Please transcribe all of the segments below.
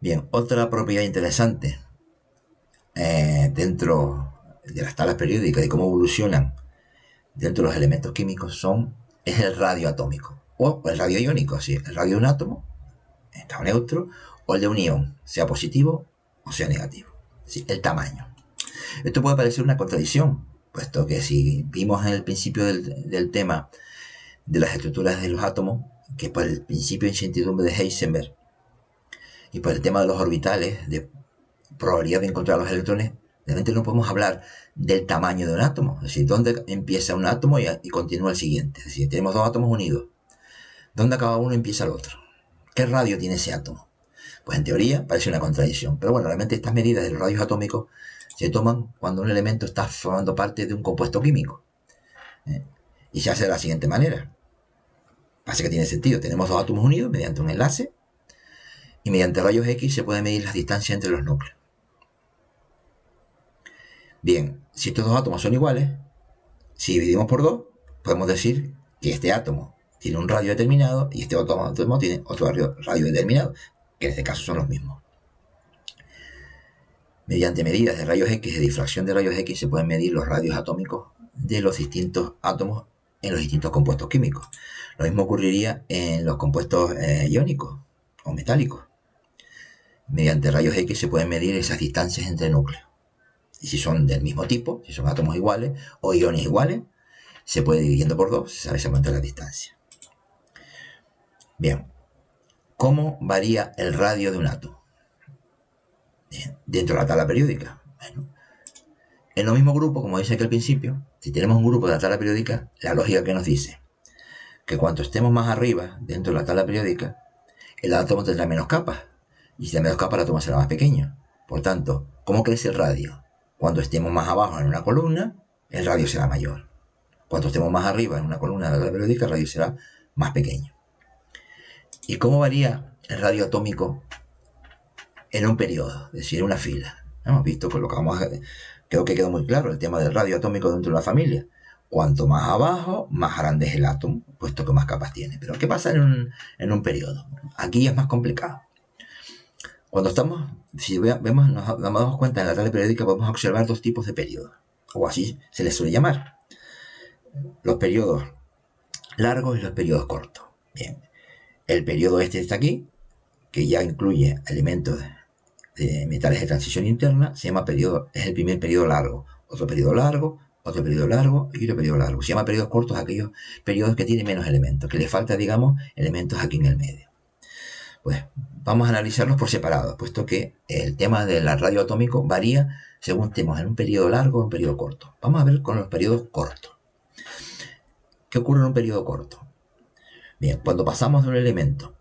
Bien, otra propiedad interesante dentro de las tablas periódicas y cómo evolucionan dentro de los elementos químicos es el radio atómico o el radio iónico, así, el radio de un átomo, estado neutro, o el de un ión, sea positivo o sea negativo, es decir, el tamaño. Esto puede parecer una contradicción, puesto que si vimos en el principio del tema de las estructuras de los átomos, que por el principio de incertidumbre de Heisenberg y por el tema de los orbitales, de probabilidad de encontrar los electrones, realmente no podemos hablar del tamaño de un átomo, es decir, dónde empieza un átomo y continúa el siguiente. Es decir, tenemos dos átomos unidos, ¿dónde acaba uno y empieza el otro? ¿Qué radio tiene ese átomo? Pues en teoría parece una contradicción, pero bueno, realmente estas medidas de los radios atómicos se toman cuando un elemento está formando parte de un compuesto químico. ¿eh? Y se hace de la siguiente manera. Pasa que tiene sentido, tenemos dos átomos unidos mediante un enlace y mediante rayos X se puede medir las distancias entre los núcleos. Bien, si estos dos átomos son iguales, si dividimos por 2, podemos decir que este átomo tiene un radio determinado y este otro átomo tiene otro radio determinado, que en este caso son los mismos. Mediante medidas de rayos X, de difracción de rayos X, se pueden medir los radios atómicos de los distintos átomos en los distintos compuestos químicos. Lo mismo ocurriría en los compuestos iónicos o metálicos. Mediante rayos X se pueden medir esas distancias entre núcleos. Y si son del mismo tipo, si son átomos iguales o iones iguales, se puede dividiendo por 2, se sabe exactamente la distancia. Bien, ¿cómo varía el radio de un átomo? Bien, dentro de la tabla periódica. Bueno, en los mismos grupos, como dice aquí al principio, si tenemos un grupo de la tabla periódica, la lógica que nos dice que cuanto estemos más arriba dentro de la tabla periódica, el átomo tendrá menos capas. Y si tiene menos capas, el átomo será más pequeño. Por tanto, ¿cómo crece el radio? Cuando estemos más abajo en una columna, el radio será mayor. Cuando estemos más arriba en una columna de la tabla periódica, el radio será más pequeño. ¿Y cómo varía el radio atómico en un periodo? Es decir, en una fila. Hemos visto, creo que quedó muy claro el tema del radio atómico dentro de una familia. Cuanto más abajo, más grande es el átomo, puesto que más capas tiene. Pero ¿qué pasa en un periodo? Aquí ya es más complicado. Cuando estamos, si vemos, nos damos cuenta en la tabla periódica, podemos observar dos tipos de periodos, o así se les suele llamar. Los periodos largos y los periodos cortos. Bien, el periodo este está aquí, que ya incluye elementos de metales de transición interna, se llama periodo, es el primer periodo largo. Otro periodo largo, otro periodo largo y otro periodo largo. Se llama periodos cortos aquellos periodos que tienen menos elementos, que les falta, digamos, elementos aquí en el medio. Pues vamos a analizarlos por separado, puesto que el tema del radio atómico varía según estemos en un periodo largo o un periodo corto. Vamos a ver con los periodos cortos. ¿Qué ocurre en un periodo corto? Bien, cuando pasamos de un elemento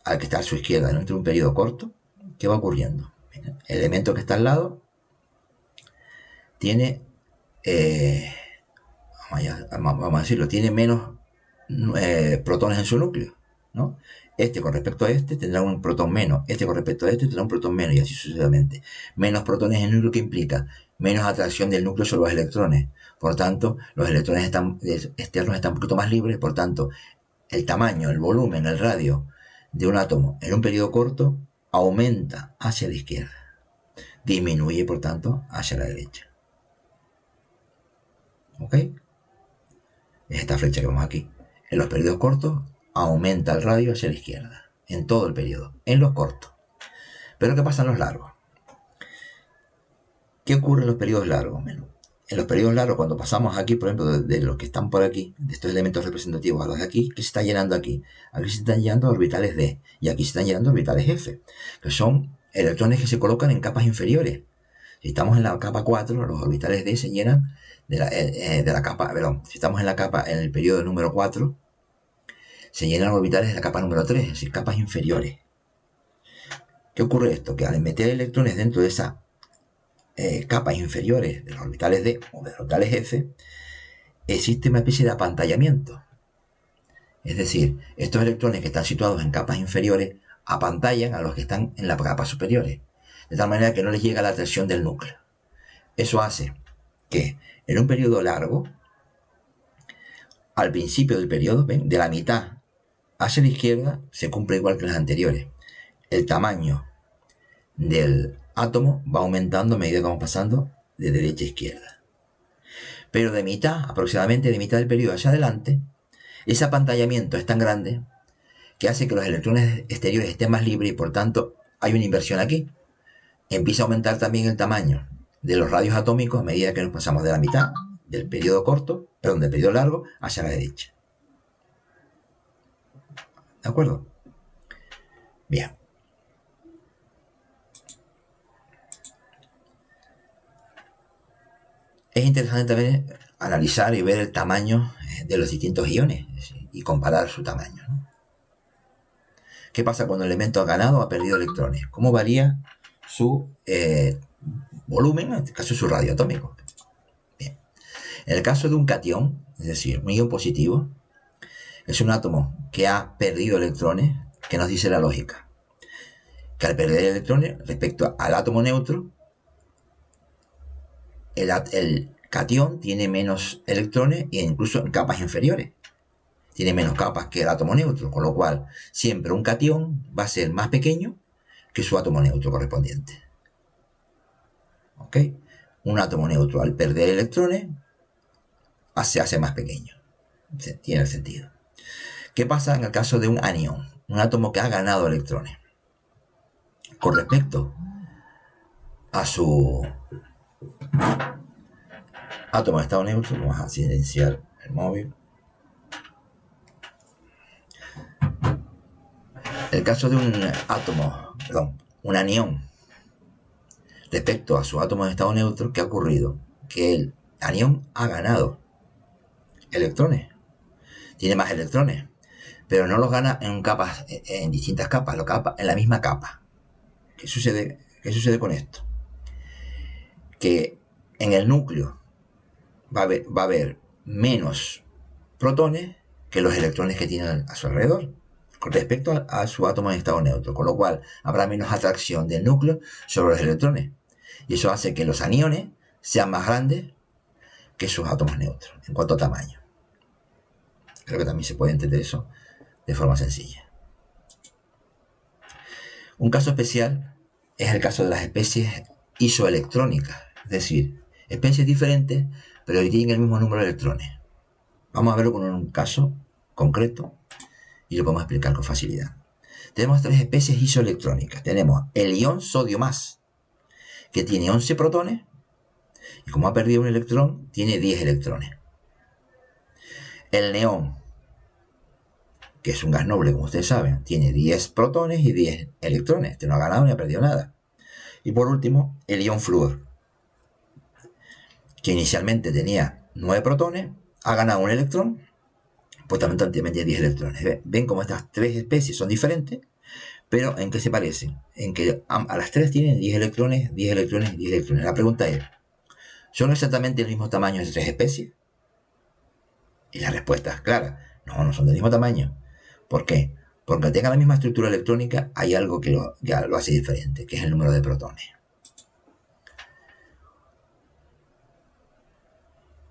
al que está a su izquierda dentro de un periodo corto, ¿qué va ocurriendo? Bien, el elemento que está al lado tiene, vamos a decirlo, tiene menos protones en su núcleo, ¿no? Este con respecto a este tendrá un protón menos, este con respecto a este tendrá un protón menos y así sucesivamente. Menos protones en el núcleo que implica menos atracción del núcleo sobre los electrones. Por tanto, los electrones externos están un poquito más libres, por tanto, el tamaño, el volumen, el radio de un átomo en un periodo corto aumenta hacia la izquierda, disminuye, por tanto, hacia la derecha. ¿Ok? Es esta flecha que vemos aquí. En los periodos cortos aumenta el radio hacia la izquierda, en todo el periodo, en los cortos. Pero ¿qué pasa en los largos? ¿Qué ocurre en los periodos largos? En los periodos largos, cuando pasamos aquí, por ejemplo, de los que están por aquí, de estos elementos representativos a los de aquí, ¿qué se está llenando aquí? Aquí se están llenando orbitales D y aquí se están llenando orbitales F, que son electrones que se colocan en capas inferiores. Si estamos en la capa 4, los orbitales D se llenan de la capa, perdón, si estamos en el periodo número 4, se llenan orbitales de la capa número 3, es decir, capas inferiores. ¿Qué ocurre esto? Que al meter electrones dentro de esas capas inferiores de los orbitales D o de los orbitales F, existe una especie de apantallamiento. Es decir, estos electrones que están situados en capas inferiores apantallan a los que están en las capas superiores, de tal manera que no les llega la atracción del núcleo. Eso hace que en un periodo largo, al principio del periodo, ¿ven? De la mitad hacia la izquierda, se cumple igual que las anteriores. El tamaño del átomo va aumentando a medida que vamos pasando de derecha a izquierda. Pero de mitad, aproximadamente de mitad del periodo hacia adelante, ese apantallamiento es tan grande que hace que los electrones exteriores estén más libres y por tanto hay una inversión aquí. Empieza a aumentar también el tamaño de los radios atómicos a medida que nos pasamos de la mitad del periodo corto, perdón, del periodo largo hacia la derecha. ¿De acuerdo? Bien. Es interesante también analizar y ver el tamaño de los distintos iones y comparar su tamaño, ¿no? ¿Qué pasa cuando el elemento ha ganado o ha perdido electrones? ¿Cómo varía su volumen, en este caso su radio atómico? Bien. En el caso de un catión, es decir, un ion positivo, es un átomo que ha perdido electrones. ¿Qué nos dice la lógica? Que al perder electrones respecto al átomo neutro, el catión tiene menos electrones e incluso en capas inferiores. Tiene menos capas que el átomo neutro, con lo cual siempre un catión va a ser más pequeño que su átomo neutro correspondiente. ¿Ok? Un átomo neutro al perder electrones se hace más pequeño. Tiene sentido. ¿Qué pasa en el caso de un anión? Un átomo que ha ganado electrones. Con respecto a su átomo de estado neutro, vamos a silenciar el móvil. El caso de un átomo, un anión, respecto a su átomo de estado neutro, ¿qué ha ocurrido? Que el anión ha ganado electrones, tiene más electrones, pero no los gana en distintas capas, lo gana en la misma capa. ¿Qué sucede con esto? Que en el núcleo va a haber menos protones que los electrones que tienen a su alrededor con respecto a su átomo en estado neutro, con lo cual habrá menos atracción del núcleo sobre los electrones. Y eso hace que los aniones sean más grandes que sus átomos neutros en cuanto a tamaño. Creo que también se puede entender eso de forma sencilla. Un caso especial es el caso de las especies isoelectrónicas, es decir, especies diferentes pero que tienen el mismo número de electrones. Vamos a verlo con un caso concreto y lo podemos explicar con facilidad. Tenemos tres especies isoelectrónicas. Tenemos el ion sodio más, que tiene 11 protones, y como ha perdido un electrón, tiene 10 electrones. El neón, que es un gas noble, como ustedes saben, tiene 10 protones y 10 electrones. Este no ha ganado ni ha perdido nada. Y por último, el ion flúor, que inicialmente tenía 9 protones, ha ganado un electrón, pues también tiene 10 electrones. Ven cómo estas tres especies son diferentes, pero ¿en qué se parecen? En que a las tres tienen 10 electrones, 10 electrones, 10 electrones. La pregunta es, ¿son exactamente el mismo tamaño de tres especies? Y la respuesta es clara, no son del mismo tamaño. ¿Por qué? Porque aunque tengan la misma estructura electrónica, hay algo que ya lo hace diferente, que es el número de protones.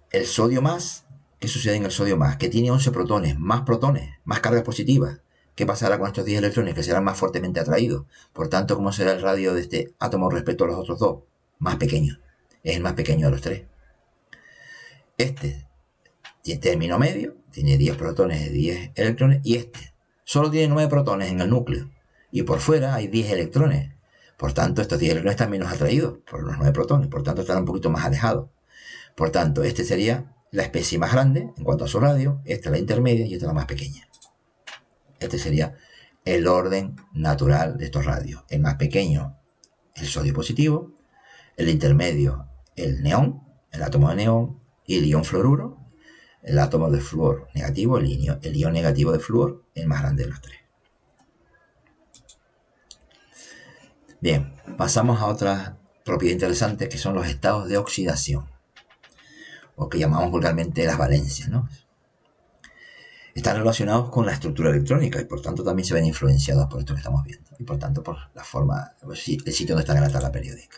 El sodio más, ¿qué sucede en el sodio más? Que tiene 11 protones, más cargas positivas. ¿Qué pasará con estos 10 electrones? Que serán más fuertemente atraídos. Por tanto, ¿cómo será el radio de este átomo respecto a los otros dos? Más pequeño. Es el más pequeño de los tres. Este tiene término medio, tiene 10 protones y 10 electrones, y este solo tiene 9 protones en el núcleo, y por fuera hay 10 electrones. Por tanto, estos 10 electrones están menos atraídos por los 9 protones, por tanto están un poquito más alejados. Por tanto, este sería la especie más grande en cuanto a su radio, esta la intermedia y esta la más pequeña. Este sería el orden natural de estos radios. El más pequeño, el sodio positivo, el intermedio, el neón, el átomo de neón, y el ion fluoruro, el átomo de flúor negativo, el ion negativo de flúor, el más grande de los tres. Bien, pasamos a otras propiedades interesantes que son los estados de oxidación, o que llamamos vulgarmente las valencias, ¿no? Están relacionados con la estructura electrónica y por tanto también se ven influenciados por esto que estamos viendo y por tanto por la forma, el sitio donde están en la tabla periódica.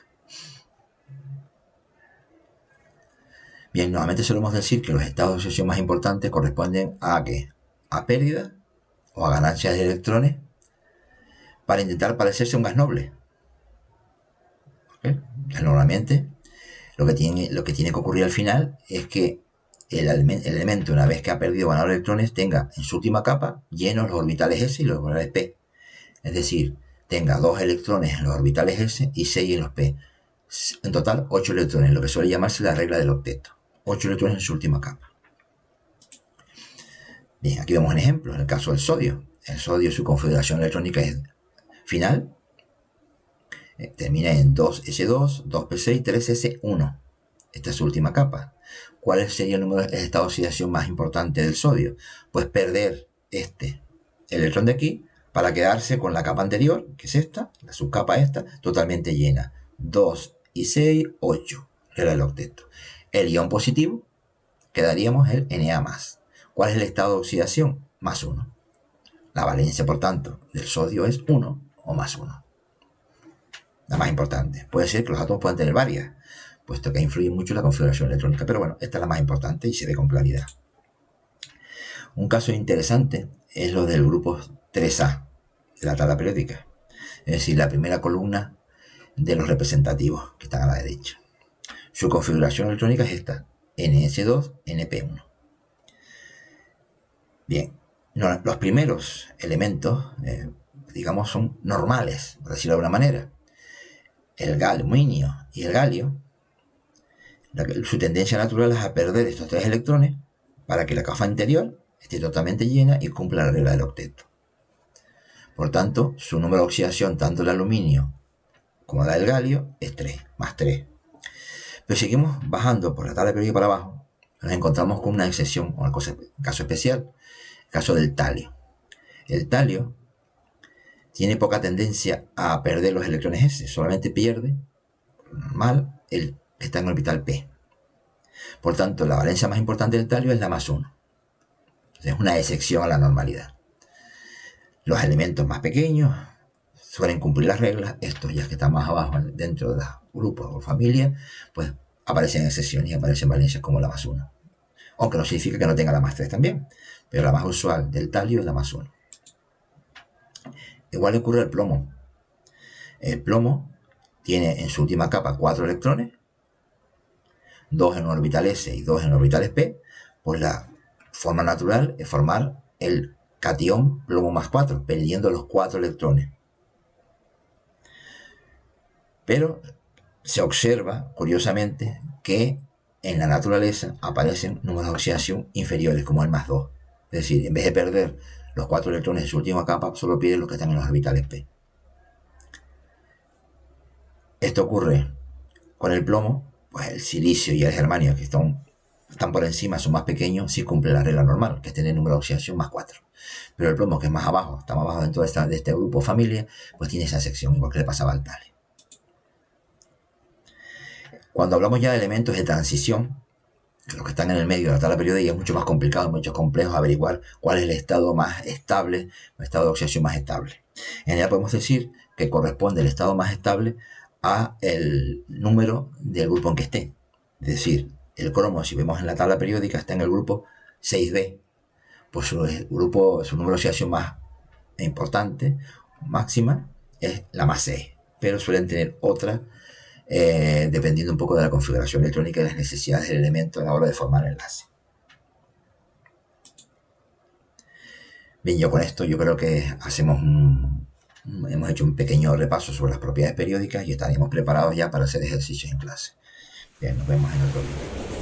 Bien, nuevamente solemos decir que los estados de oxidación más importantes corresponden a ¿qué? A pérdida o a ganancias de electrones para intentar parecerse a un gas noble. Normalmente lo que tiene que ocurrir al final es que el elemento, una vez que ha perdido o ganado electrones, tenga en su última capa llenos los orbitales s y los orbitales p. Es decir, tenga 2 electrones en los orbitales s y 6 en los p. En total, 8 electrones, lo que suele llamarse la regla del octeto. 8 electrones en su última capa. Bien, aquí vemos un ejemplo, en el caso del sodio. El sodio, su configuración electrónica es final. Termina en 2s2, 2p6, 3s1. Esta es su última capa. ¿Cuál sería el número de estado de oxidación más importante del sodio? Pues perder este electrón de aquí para quedarse con la capa anterior, que es esta, la subcapa esta, totalmente llena. 2 y 6, 8, era el octeto. El ion positivo, quedaríamos el Na+. ¿Cuál es el estado de oxidación? Más 1. La valencia, por tanto, del sodio es 1 o más 1. La más importante. Puede ser que los átomos puedan tener varias, puesto que influye mucho la configuración electrónica, pero bueno, esta es la más importante y se ve con claridad. Un caso interesante es lo del grupo 3A de la tabla periódica, es decir, la primera columna de los representativos que están a la derecha. Su configuración electrónica es esta, NS2, NP1. Bien, los primeros elementos, digamos, son normales, por decirlo de alguna manera. El aluminio y el galio, su tendencia natural es a perder estos 3 electrones para que la capa interior esté totalmente llena y cumpla la regla del octeto. Por tanto, su número de oxidación, tanto del aluminio como la del galio, es 3, más 3. Pero seguimos bajando por la tabla periódica para abajo, nos encontramos con una excepción, o un caso especial, el caso del talio. El talio tiene poca tendencia a perder los electrones S, solamente pierde, normal, está en el orbital P. Por tanto, la valencia más importante del talio es la más 1. Es una excepción a la normalidad. Los elementos más pequeños suelen cumplir las reglas, estos ya que están más abajo dentro de los grupos o familias, pues aparecen excepciones y aparecen valencias como la más 1. Aunque no significa que no tenga la más 3 también, pero la más usual del talio es la más 1. Igual ocurre el plomo. El plomo tiene en su última capa 4 electrones, 2 en orbital S y 2 en orbitales P, pues la forma natural es formar el catión plomo más 4, perdiendo los 4 electrones. Pero se observa, curiosamente, que en la naturaleza aparecen números de oxidación inferiores, como el más 2. Es decir, en vez de perder los 4 electrones de su última capa, solo pierde los que están en los orbitales P. Esto ocurre con el plomo, pues el silicio y el germanio, que están por encima, son más pequeños, sí cumple la regla normal, que es tener número de oxidación más 4. Pero el plomo, que es más abajo, está más abajo dentro de este grupo familia, pues tiene esa sección, igual que le pasaba al talio. Cuando hablamos ya de elementos de transición, los que están en el medio de la tabla periódica, es mucho más complicado, mucho complejo averiguar cuál es el estado más estable, el estado de oxidación más estable. En realidad podemos decir que corresponde el estado más estable a el número del grupo en que esté. Es decir, el cromo, si vemos en la tabla periódica, está en el grupo 6b, pues su número de oxidación más importante, máxima, es la más 6, pero suelen tener otra, dependiendo un poco de la configuración electrónica y las necesidades del elemento a la hora de formar el enlace. Bien, yo con esto yo creo que hemos hecho un pequeño repaso sobre las propiedades periódicas y estaríamos preparados ya para hacer ejercicios en clase. Bien, nos vemos en otro video.